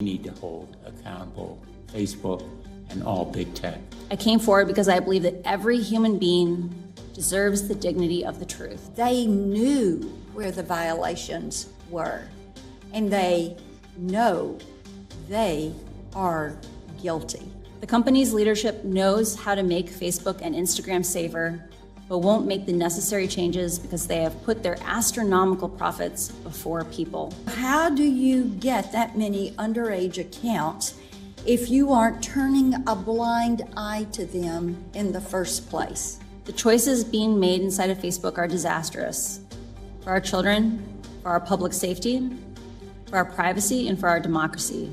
need to hold accountable Facebook and all big tech. I came forward because I believe that every human being deserves the dignity of the truth. They knew where the violations were, and they know they are guilty. The company's leadership knows how to make Facebook and Instagram safer, but won't make the necessary changes because they have put their astronomical profits before people. How do you get that many underage accounts if you aren't turning a blind eye to them in the first place? The choices being made inside of Facebook are disastrous for our children, for our public safety, for our privacy, and for our democracy.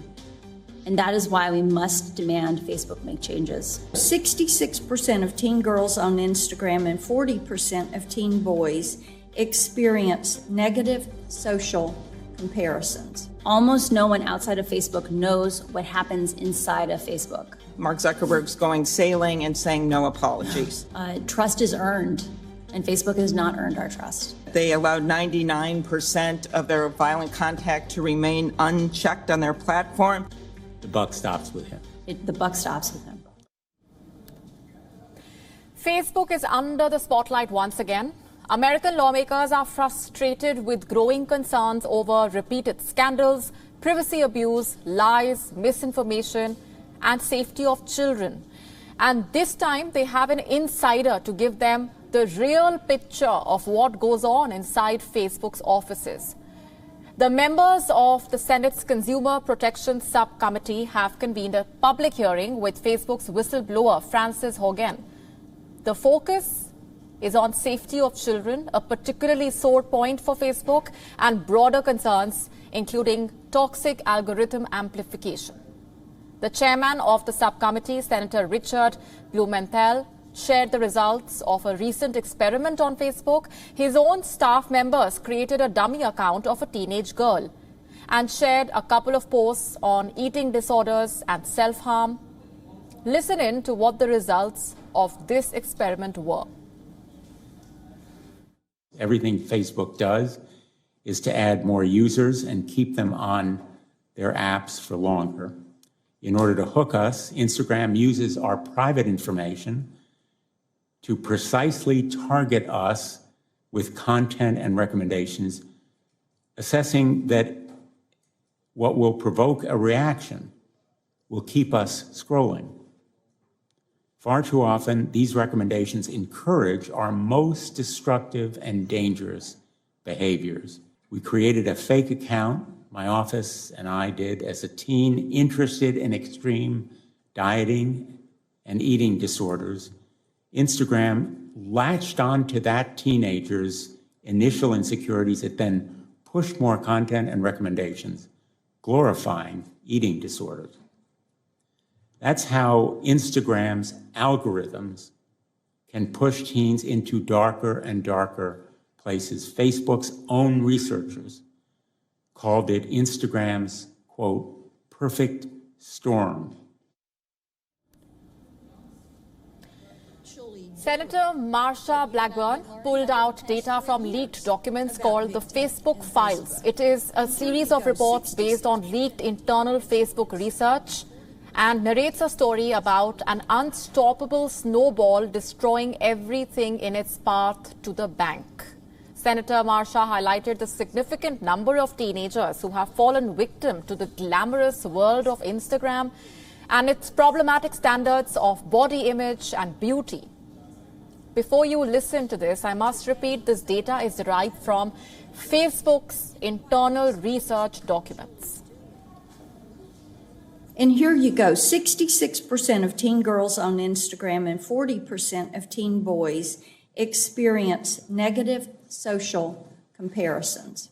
And that is why we must demand Facebook make changes. 66% of teen girls on Instagram and 40% of teen boys experience negative social comparisons. Almost no one outside of Facebook knows what happens inside of Facebook. Mark Zuckerberg's going sailing and saying no apologies. Trust is earned, and Facebook has not earned our trust. They allowed 99% of their violent content to remain unchecked on their platform. The buck stops with him. The buck stops with him. Facebook is under the spotlight once again. American lawmakers are frustrated with growing concerns over repeated scandals, privacy abuse, lies, misinformation, and safety of children. And this time they have an insider to give them the real picture of what goes on inside Facebook's offices. The members of the Senate's Consumer Protection Subcommittee have convened a public hearing with Facebook's whistleblower, Frances Haugen. The focus is on safety of children, a particularly sore point for Facebook, and broader concerns, including toxic algorithm amplification. The chairman of the subcommittee, Senator Richard Blumenthal, shared the results of a recent experiment on Facebook. His own staff members created a dummy account of a teenage girl and shared a couple of posts on eating disorders and self-harm. Listen in to what the results of this experiment were. Everything Facebook does is to add more users and keep them on their apps for longer. In order to hook us, Instagram uses our private information to precisely target us with content and recommendations, assessing that what will provoke a reaction will keep us scrolling. Far too often, these recommendations encourage our most destructive and dangerous behaviors. We created a fake account, my office and I did, as a teen interested in extreme dieting and eating disorders. Instagram latched onto that teenager's initial insecurities. It then pushed more content and recommendations, glorifying eating disorders. That's how Instagram's algorithms can push teens into darker and darker places. Facebook's own researchers called it Instagram's, quote, perfect storm. Senator Marsha Blackburn pulled out data from leaked documents called the Facebook Files. It is a series of reports based on leaked internal Facebook research and narrates a story about an unstoppable snowball destroying everything in its path to the bank. Senator Marsha highlighted the significant number of teenagers who have fallen victim to the glamorous world of Instagram and its problematic standards of body image and beauty. Before you listen to this, I must repeat this data is derived from Facebook's internal research documents. And here you go, 66% of teen girls on Instagram and 40% of teen boys experience negative social comparisons.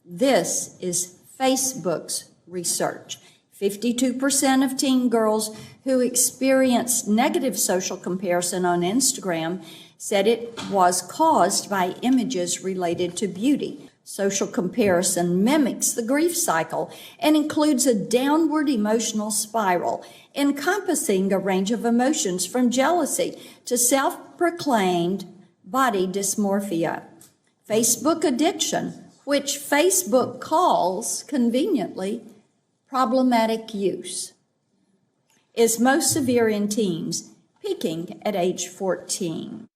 This is Facebook's research. 52% of teen girls who experienced negative social comparison on Instagram said it was caused by images related to beauty. Social comparison mimics the grief cycle and includes a downward emotional spiral encompassing a range of emotions from jealousy to self-proclaimed body dysmorphia. Facebook addiction, which Facebook calls conveniently Problematic use is most severe in teens, peaking at age 14.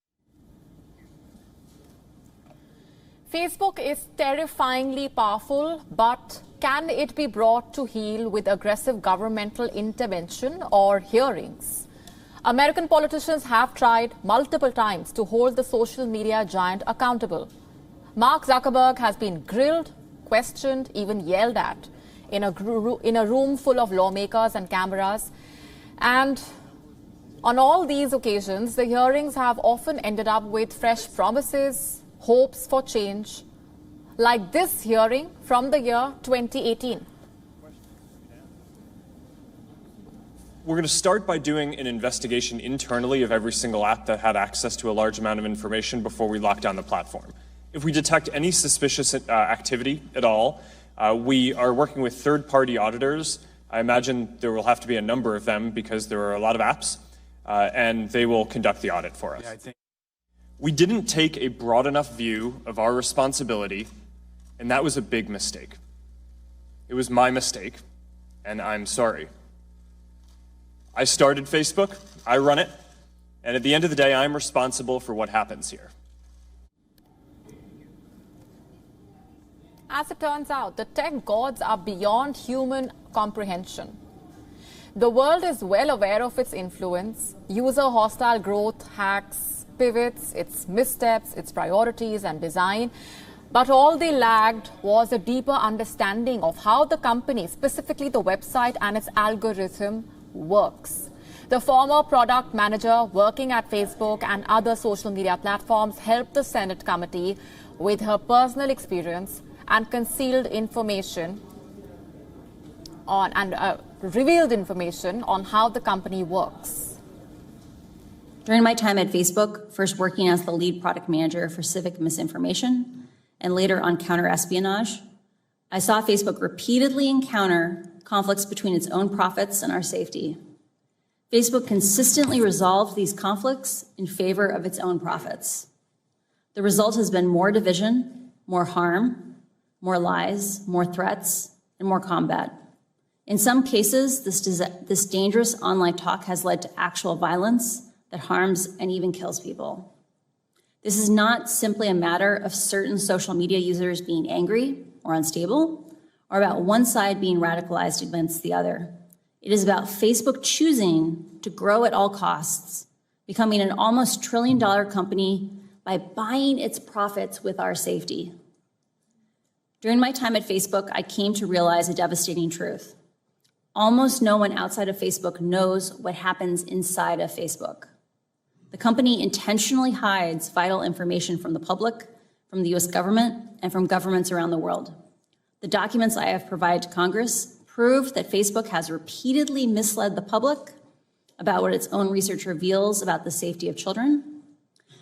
Facebook is terrifyingly powerful, but can it be brought to heel with aggressive governmental intervention or hearings? American politicians have tried multiple times to hold the social media giant accountable. Mark Zuckerberg has been grilled, questioned, even yelled at in a room full of lawmakers and cameras. And on all these occasions, the hearings have often ended up with fresh promises, hopes for change, like this hearing from the year 2018. We're going to start by doing an investigation internally of every single app that had access to a large amount of information before we lock down the platform. If we detect any suspicious activity at all, we are working with third-party auditors. I imagine there will have to be a number of them because there are a lot of apps, and they will conduct the audit for us. We didn't take a broad enough view of our responsibility, and that was a big mistake. It was my mistake, and I'm sorry. I started Facebook, I run it, and at the end of the day, I'm responsible for what happens here. As it turns out, the tech gods are beyond human comprehension. The world is well aware of its influence, user-hostile growth, hacks, pivots, its missteps, its priorities and design. But all they lagged was a deeper understanding of how the company, specifically the website and its algorithm, works. The former product manager working at Facebook and other social media platforms helped the Senate committee with her personal experience and concealed information on revealed information on how the company works. During my time at Facebook, first working as the lead product manager for civic misinformation and later on counter-espionage, I saw Facebook repeatedly encounter conflicts between its own profits and our safety. Facebook consistently resolved these conflicts in favor of its own profits. The result has been more division, more harm, more lies, more threats, and more combat. In some cases, this dangerous online talk has led to actual violence that harms and even kills people. This is not simply a matter of certain social media users being angry or unstable, or about one side being radicalized against the other. It is about Facebook choosing to grow at all costs, becoming an almost $1 trillion company by buying its profits with our safety. During my time at Facebook, I came to realize a devastating truth. Almost no one outside of Facebook knows what happens inside of Facebook. The company intentionally hides vital information from the public, from the US government, and from governments around the world. The documents I have provided to Congress prove that Facebook has repeatedly misled the public about what its own research reveals about the safety of children,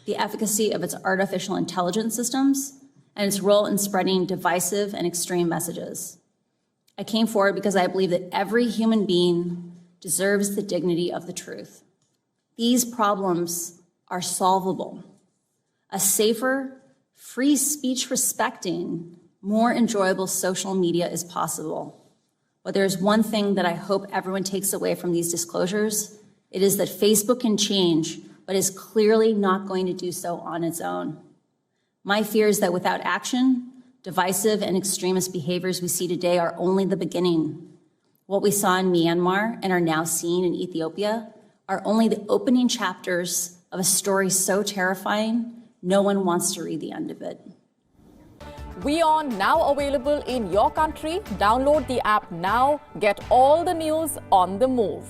the efficacy of its artificial intelligence systems, and its role in spreading divisive and extreme messages. I came forward because I believe that every human being deserves the dignity of the truth. These problems are solvable. A safer, free speech respecting, more enjoyable social media is possible. But there's one thing that I hope everyone takes away from these disclosures. It is that Facebook can change, but is clearly not going to do so on its own. My fear is that without action, divisive and extremist behaviors we see today are only the beginning. What we saw in Myanmar and are now seeing in Ethiopia are only the opening chapters of a story so terrifying, no one wants to read the end of it. WION now available in your country. Download the app now. Get all the news on the move.